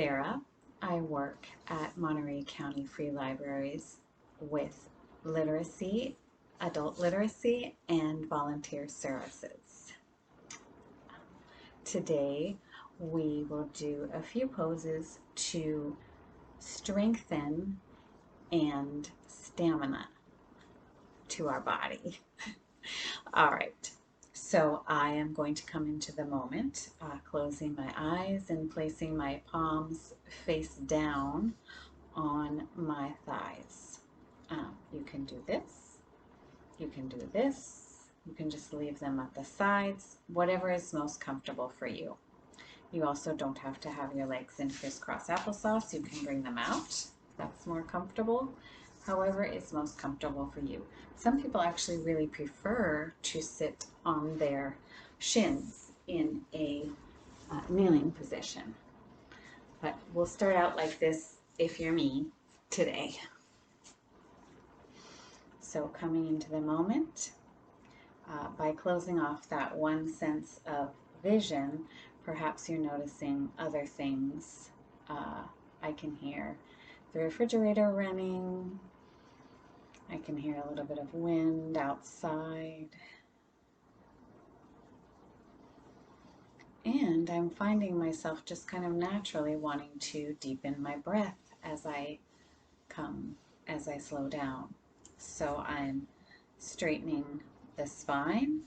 Sarah. I work at Monterey County Free Libraries with literacy, adult literacy, and volunteer services. Today, we will do a few poses to strengthen and stamina to our body. All right, so I am going to come into the moment, closing my eyes and placing my palms face down on my thighs. You can do this, you can do this, you can just leave them at the sides, whatever is most comfortable for you. You also don't have to have your legs in crisscross applesauce. You can bring them out. That's more comfortable. However is most comfortable for you. Some people actually really prefer to sit on their shins in a kneeling position. But we'll start out like this if you're me today. So coming into the moment, by closing off that one sense of vision, perhaps you're noticing other things. I can hear the refrigerator running. I can hear a little bit of wind outside. And I'm finding myself just kind of naturally wanting to deepen my breath as I slow down. So I'm straightening the spine.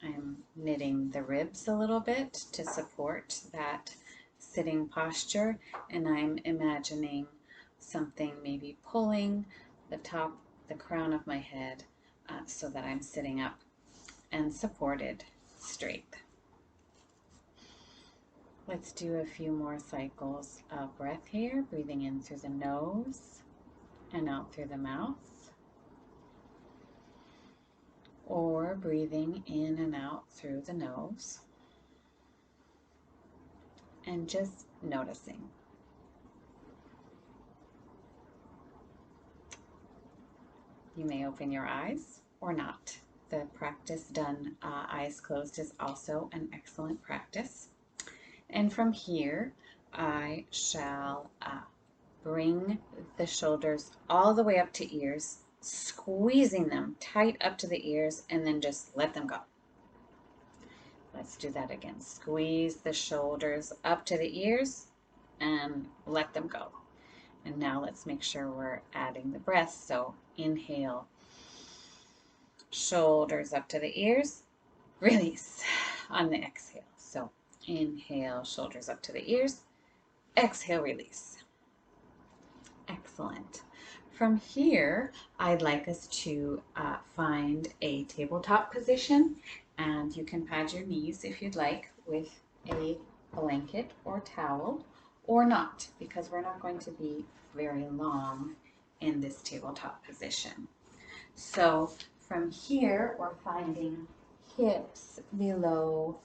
I'm knitting the ribs a little bit to support that sitting posture, and I'm imagining something maybe pulling the crown of my head so that I'm sitting up and supported straight. Let's do a few more cycles of breath here, breathing in through the nose and out through the mouth, or breathing in and out through the nose, and just noticing. You may open your eyes or not. The practice done eyes closed is also an excellent practice. And from here, I shall bring the shoulders all the way up to ears, squeezing them tight up to the ears, and then just let them go. Let's do that again. Squeeze the shoulders up to the ears and let them go. And now let's make sure we're adding the breath. So inhale, shoulders up to the ears, release on the exhale. So inhale, shoulders up to the ears, exhale, release. Excellent. From here, I'd like us to find a tabletop position, and you can pad your knees if you'd like with a blanket or towel, or not, because we're not going to be very long in this tabletop position. So from here, we're finding hips above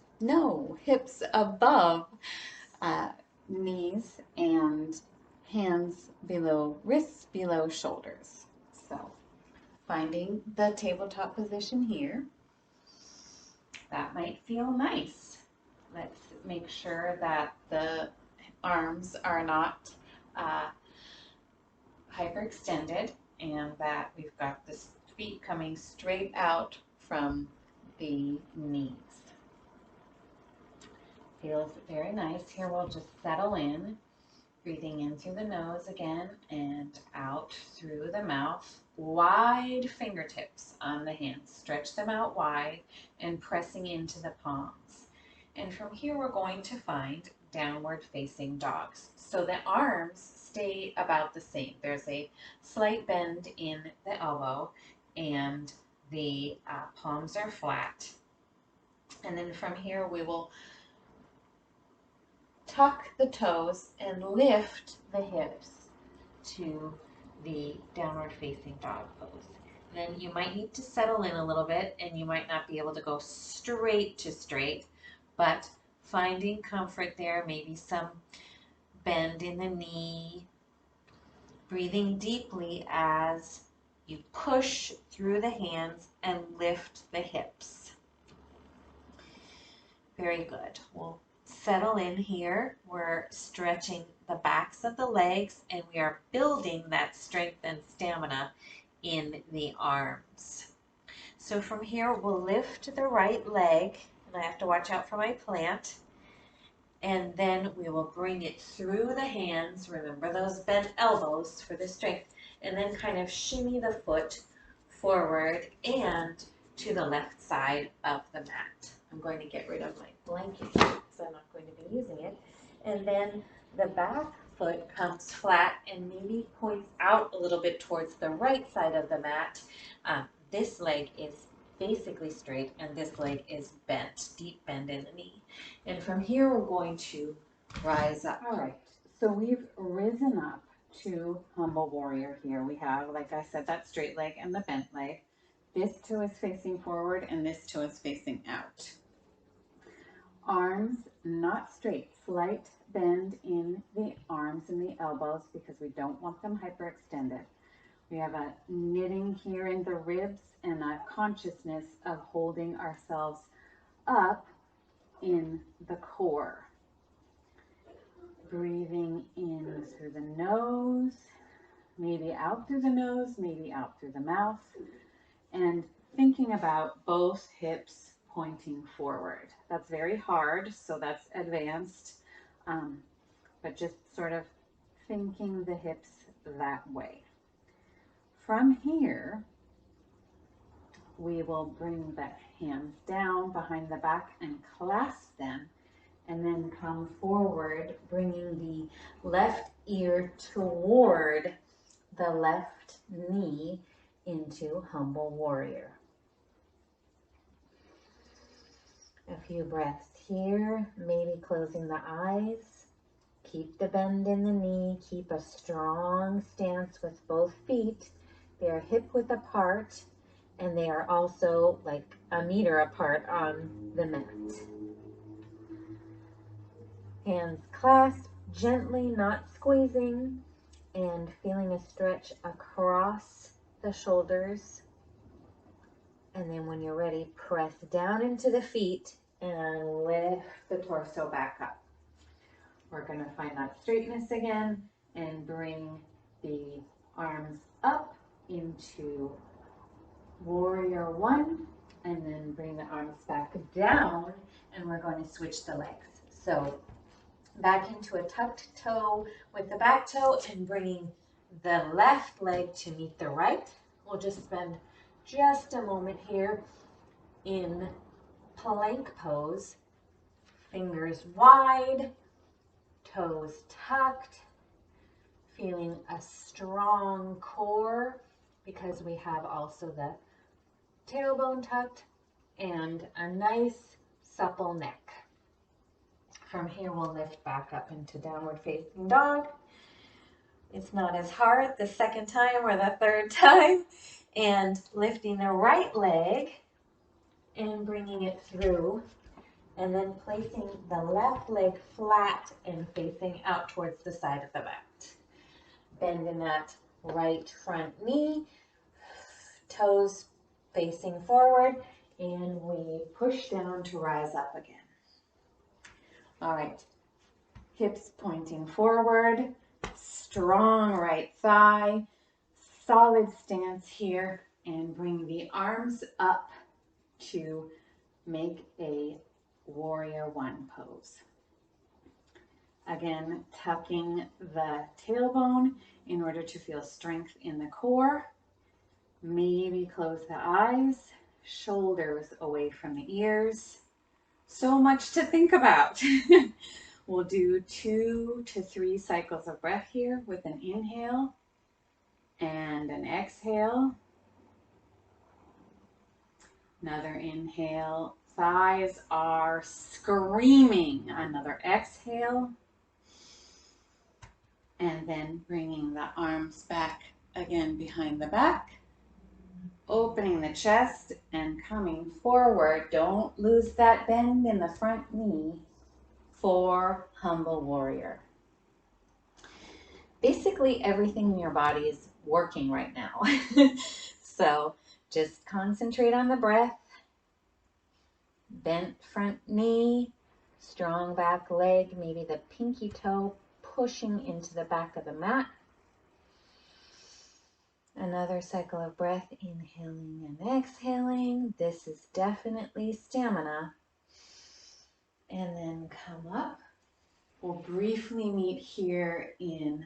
knees, and hands below wrists, below shoulders. So finding the tabletop position here. That might feel nice. Let's make sure that the arms are not hyperextended and that we've got the feet coming straight out from the knees. Feels very nice. Here we'll just settle in, breathing in through the nose again and out through the mouth. Wide fingertips on the hands. Stretch them out wide and pressing into the palms. And from here we're going to find downward facing dogs. So the arms stay about the same. There's a slight bend in the elbow and the palms are flat. And then from here we will tuck the toes and lift the hips to the downward facing dog pose. Then you might need to settle in a little bit and you might not be able to go straight to straight, but finding comfort there, maybe some bend in the knee, breathing deeply as you push through the hands and lift the hips. Very good. We'll settle in here. We're stretching the backs of the legs and we are building that strength and stamina in the arms. So from here, we'll lift the right leg, and I have to watch out for my plant. And then we will bring it through the hands. Remember those bent elbows for the strength. And then kind of shimmy the foot forward and to the left side of the mat. I'm going to get rid of my blanket because I'm not going to be using it. And then the back foot comes flat and maybe points out a little bit towards the right side of the mat. This leg is basically straight and this leg is bent, deep bend in the knee. And from here we're going to rise up. All right, so we've risen up to humble warrior here. We have, like I said, that straight leg and the bent leg. This toe is facing forward and this toe is facing out. Arms not straight, slight bend in the arms and the elbows because we don't want them hyperextended. We have a knitting here in the ribs and a consciousness of holding ourselves up in the core. Breathing in through the nose, maybe out through the nose, maybe out through the mouth, and thinking about both hips pointing forward. That's very hard, so that's advanced, but just sort of thinking the hips that way. From here, we will bring the hands down behind the back and clasp them, and then come forward, bringing the left ear toward the left knee into humble warrior. A few breaths here, maybe closing the eyes. Keep the bend in the knee, keep a strong stance with both feet. They are hip width apart and they are also like a meter apart on the mat. Hands clasped, gently, not squeezing, and feeling a stretch across the shoulders. And then when you're ready, press down into the feet and lift the torso back up. We're going to find that straightness again and bring the arms up into warrior one, and then bring the arms back down, and we're going to switch the legs. So back into a tucked toe with the back toe and bringing the left leg to meet the right. We'll just spend just a moment here in plank pose. Fingers wide, toes tucked, feeling a strong core because we have also the tailbone tucked and a nice supple neck. From here, we'll lift back up into downward facing dog. It's not as hard the second time or the third time. And lifting the right leg and bringing it through. And then placing the left leg flat and facing out towards the side of the mat. Bend in that right front knee, toes facing forward, and we push down to rise up again. All right, hips pointing forward, strong right thigh, solid stance here, and bring the arms up to make a warrior one pose. Again, tucking the tailbone in order to feel strength in the core. Maybe close the eyes, shoulders away from the ears. So much to think about. We'll do 2 to 3 cycles of breath here with an inhale and an exhale. Another inhale. Thighs are screaming. Another exhale. And then bringing the arms back again behind the back. Opening the chest and coming forward. Don't lose that bend in the front knee for humble warrior. Basically everything in your body is working right now. So just concentrate on the breath. Bent front knee, Strong back leg, maybe the pinky toe pushing into the back of the mat. Another cycle of breath, inhaling and exhaling. This is definitely stamina. And then come up. We'll briefly meet here in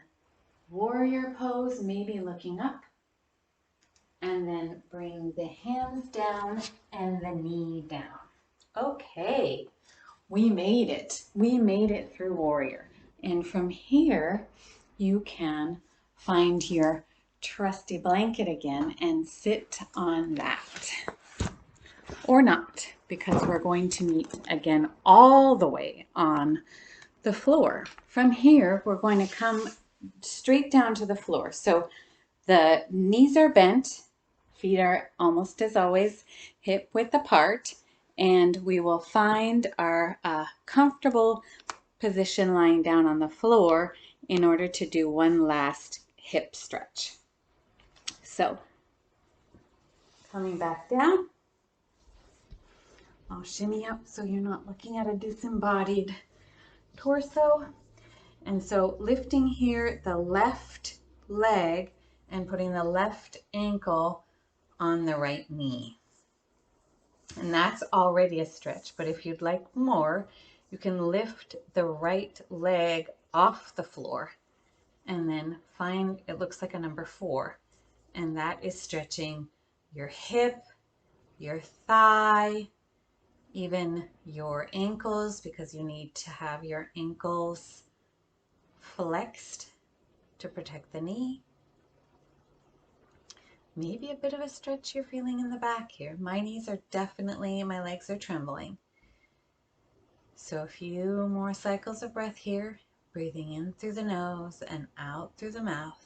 warrior pose, maybe looking up. And then bring the hands down and the knee down. Okay, we made it. We made it through warrior. And from here, you can find your trusty blanket again and sit on that. Or not, because we're going to meet again all the way on the floor. From here, we're going to come straight down to the floor. So the knees are bent, feet are almost as always hip width apart, and we will find our comfortable position lying down on the floor in order to do one last hip stretch. So coming back down, I'll shimmy up so you're not looking at a disembodied torso. And so lifting here the left leg and putting the left ankle on the right knee. And that's already a stretch, but if you'd like more, you can lift the right leg off the floor and then find, it looks like a number 4, and that is stretching your hip, your thigh, even your ankles, because you need to have your ankles flexed to protect the knee. Maybe a bit of a stretch you're feeling in the back here. My knees are definitely, my legs are trembling. So a few more cycles of breath here, breathing in through the nose and out through the mouth.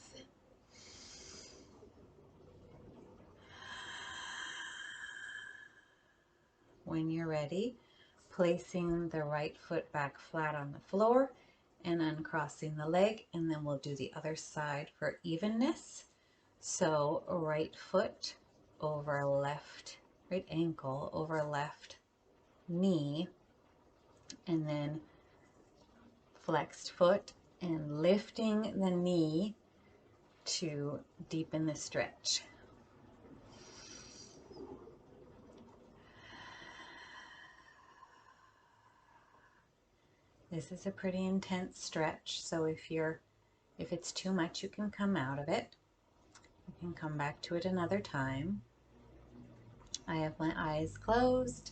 When you're ready, placing the right foot back flat on the floor and uncrossing the leg, and then we'll do the other side for evenness. So right foot over left, right ankle over left knee, and then flexed foot and lifting the knee to deepen the stretch. This is a pretty intense stretch, so if it's too much, you can come out of it. You can come back to it another time. I have my eyes closed.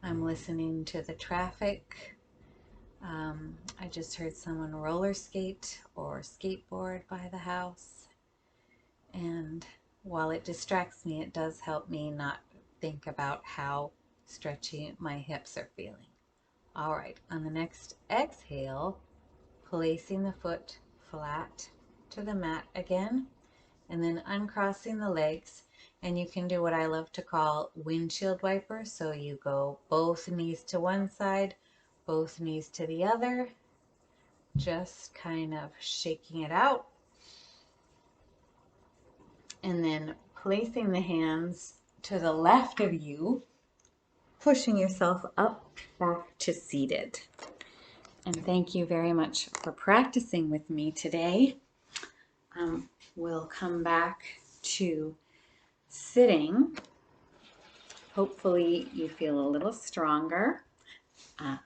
I'm listening to the traffic. I just heard someone roller skate or skateboard by the house. And while it distracts me, it does help me not think about how stretchy my hips are feeling. All right, on the next exhale, placing the foot flat to the mat again, and then uncrossing the legs. And you can do what I love to call windshield wiper. So you go both knees to one side, both knees to the other, just kind of shaking it out. And then placing the hands to the left of you, pushing yourself up back to seated. And thank you very much for practicing with me today. We'll come back to sitting. Hopefully you feel a little stronger, a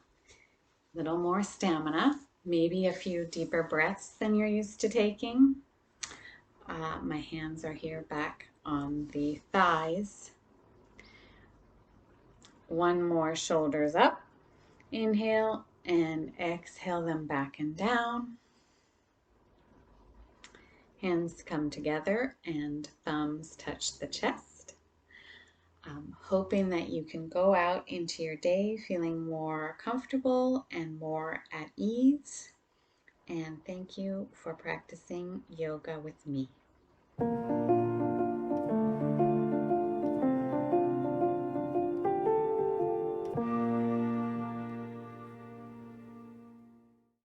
little more stamina, maybe a few deeper breaths than you're used to taking. My hands are here back on the thighs. One more, shoulders up. Inhale and exhale them back and down. Hands come together and thumbs touch the chest. Hoping that you can go out into your day feeling more comfortable and more at ease. And thank you for practicing yoga with me.